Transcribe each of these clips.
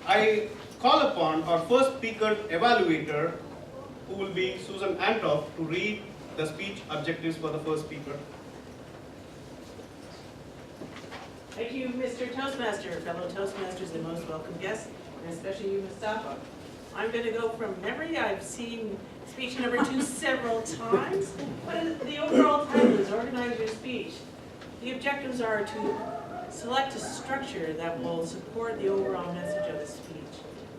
I call upon our first speaker evaluator, who will be Susan Antoff, to read the speech objectives for the first speaker. Thank you, Mr. Toastmaster, fellow Toastmasters and most welcome guests, and especially you, Mustafa. I'm going to go from memory. I've seen speech number 2 several times, but the overall title is Organize Your Speech. The objectives are to select a structure that will support the overall message of the speech.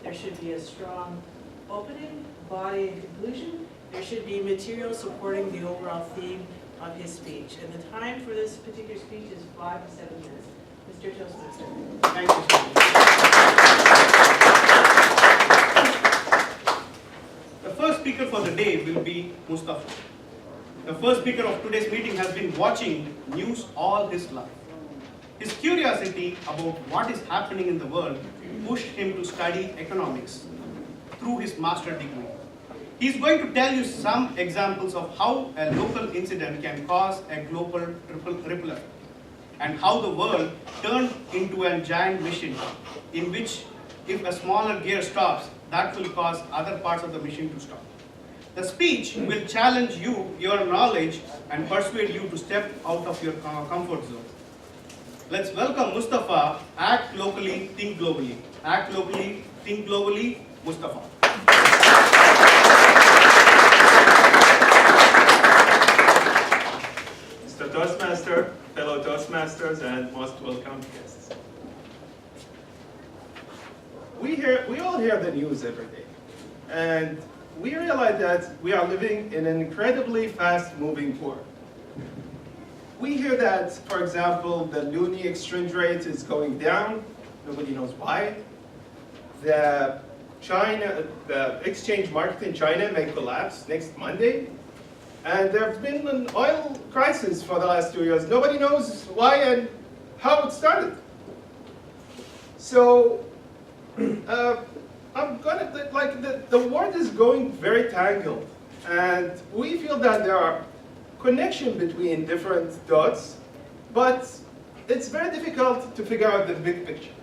There should be a strong opening, body, and conclusion. There should be material supporting the overall theme of his speech. And the time for this particular speech is 5 to 7 minutes. Mr. Toastmaster. Thank you, Susan. The first speaker for the day will be Mustafa. The first speaker of today's meeting has been watching news all his life. His curiosity about what is happening in the world pushed him to study economics through his master's degree. He is going to tell you some examples of how a local incident can cause a global ripple effect, and how the world turned into a giant machine in which if a smaller gear stops, that will cause other parts of the machine to stop. The speech will challenge you, your knowledge, and persuade you to step out of your comfort zone. Let's welcome Mustafa. Act locally, think globally. Act locally, think globally, Mustafa. Mr. Toastmaster, fellow Toastmasters, and most welcome guests. We all hear the news every day, and we realize that we are living in an incredibly fast-moving world. We hear that, for example, the loonie exchange rate is going down. Nobody knows why. The exchange market in China may collapse next Monday. And there's been an oil crisis for the last 2 years. Nobody knows why and how it started. So, the world is going very tangled. And we feel that there are connections between different dots, but it's very difficult to figure out the big picture.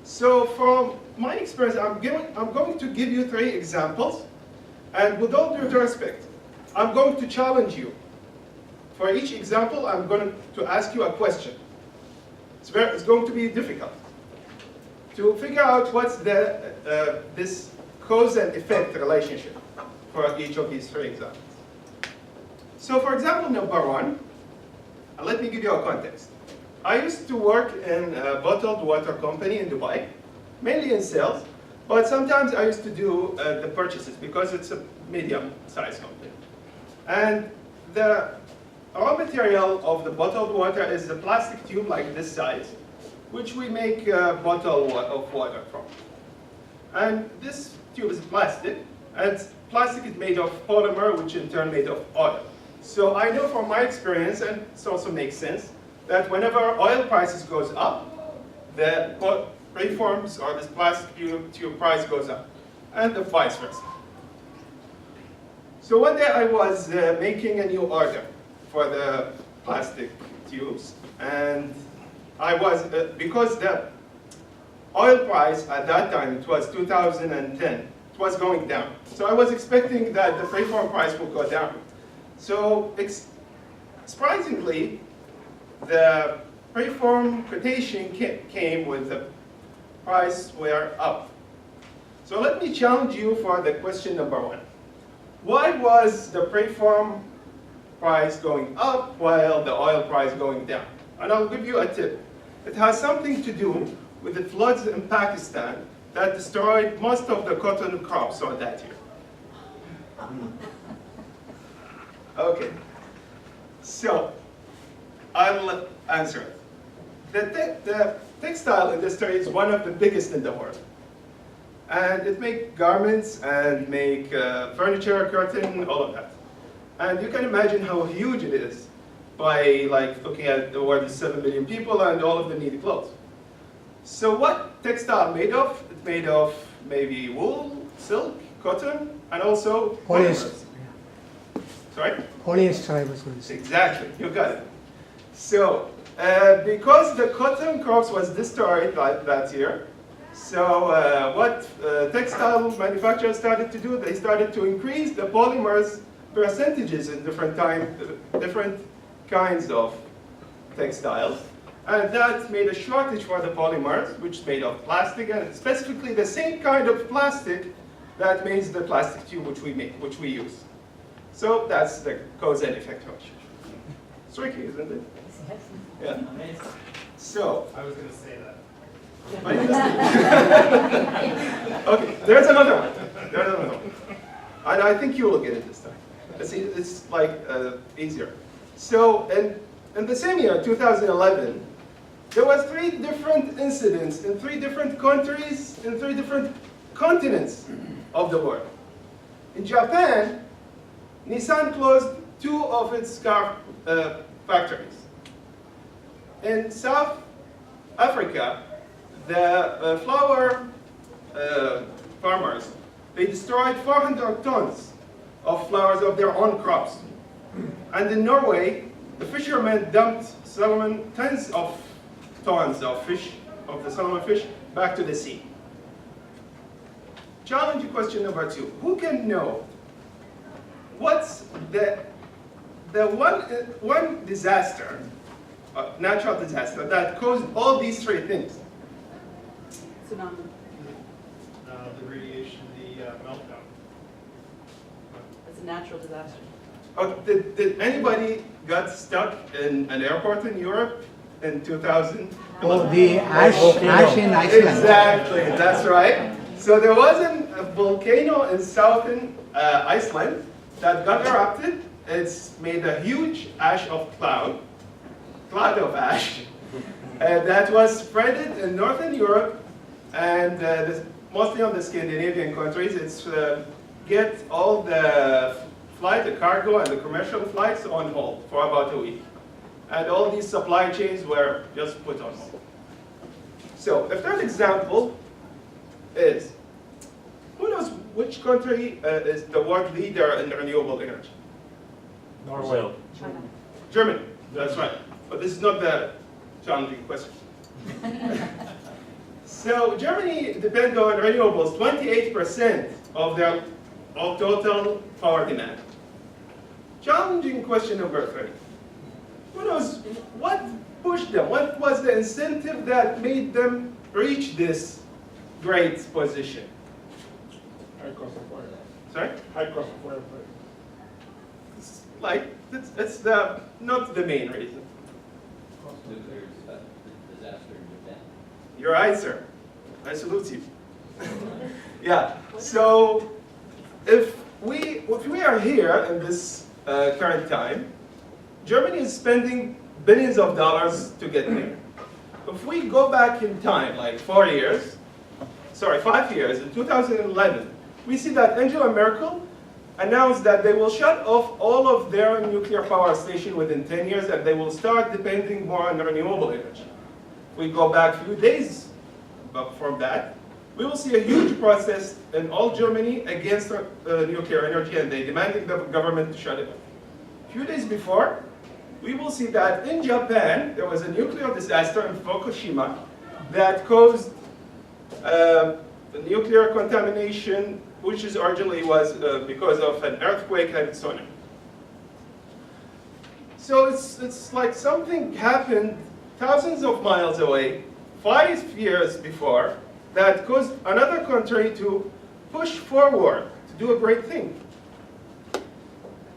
So from my experience, I'm going to give you 3 examples, and with all due respect, I'm going to challenge you. For each example, I'm going to ask you a question. It's going to be difficult to figure out what's this cause and effect relationship for each of these 3 examples. So for example, number 1, let me give you a context. I used to work in a bottled water company in Dubai, mainly in sales, but sometimes I used to do the purchases because it's a medium-sized company. And the raw material of the bottled water is a plastic tube like this size, which we make a bottle of water from. And this tube is plastic, and plastic is made of polymer, which in turn made of oil. So I know from my experience, and it also makes sense, that whenever oil prices goes up, the preforms or this plastic tube price goes up, and the vice versa. So one day I was making a new order for the plastic tubes, and I was, because the oil price at that time, it was 2010, it was going down. So I was expecting that the preform price would go down. So surprisingly, the preform quotation came with the price were up. So let me challenge you for the question number 1. Why was the preform price going up while the oil price going down? And I'll give you a tip. It has something to do with the floods in Pakistan that destroyed most of the cotton crops on that year. Okay, so I'll answer it. The textile industry is one of the biggest in the world. And it makes garments and make furniture, curtain, all of that. And you can imagine how huge it is by looking at the world is 7 billion people and all of them need clothes. So what textile made of? It's made of maybe wool, silk, cotton, and also polymers. Sorry? Polyester, I was going to say. Exactly, you got it. So, because the cotton crops was destroyed that year, So what textile manufacturers started to do, they started to increase the polymers percentages in different kinds of textiles. And that made a shortage for the polymers, which is made of plastic, and specifically the same kind of plastic that makes the plastic tube which we use. So that's the cause and effect relationship. It's tricky, isn't it? Yeah. So I was going to say that. okay, there's another one. There's another one. And I think you will get it this time. It's like easier. So in the same year, 2011, there was 3 different incidents in 3 different countries, in 3 different continents of the world. In Japan, Nissan closed 2 of its car factories. In South Africa, the flower farmers, they destroyed 400 tons of flowers of their own crops. And in Norway, the fishermen dumped tens of tons of fish, of the salmon fish, back to the sea. Challenge question number 2. Who can know what's the one disaster, natural disaster, that caused all these 3 things? Tsunami. The radiation, the meltdown. It's a natural disaster. Okay, did anybody got stuck in an airport in Europe in 2000? Oh, the ash in Iceland. Exactly, that's right. So there was a volcano in southern Iceland that got erupted. It's made a huge cloud of ash, that was spread in northern Europe and mostly on the Scandinavian countries. It's get all the cargo and the commercial flights on hold for about a week. And all these supply chains were just put on hold. So the third example is, who knows which country is the world leader in renewable energy? Norway. China. Germany, that's right. But this is not the challenging question. So Germany depends on renewables, 28% of their total power demand. Challenging question number 3. Who knows what pushed them? What was the incentive that made them reach this great position? High cost of oil. Sorry? High cost of oil. It's not the main reason. Nuclear disaster in Japan. You're right, sir. I salute you. Yeah. So if we are here in this current time, Germany is spending billions of dollars to get there. If we go back in time, like 5 years, in 2011, we see that Angela Merkel announced that they will shut off all of their nuclear power stations within 10 years and they will start depending more on renewable energy. If we go back a few days from that, we will see a huge protest in all Germany against nuclear energy, and they demanding the government to shut it off. A few days before, we will see that in Japan, there was a nuclear disaster in Fukushima that caused nuclear contamination, which is originally was because of an earthquake and tsunami. So it's like something happened thousands of miles away, 5 years before, that caused another country to push forward to do a great thing.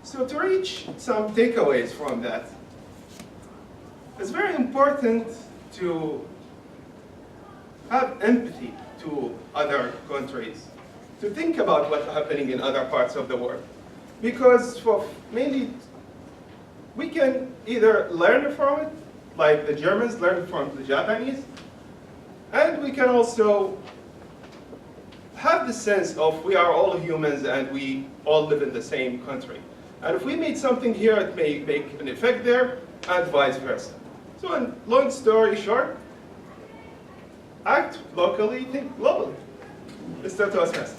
So to reach some takeaways from that, it's very important to have empathy to other countries, to think about what's happening in other parts of the world. Because mainly, we can either learn from it, like the Germans learned from the Japanese, and we can also have the sense of we are all humans and we all live in the same country. And if we made something here, it may make an effect there, and vice versa. So in long story short, act locally, think globally. Mr. Toastmaster.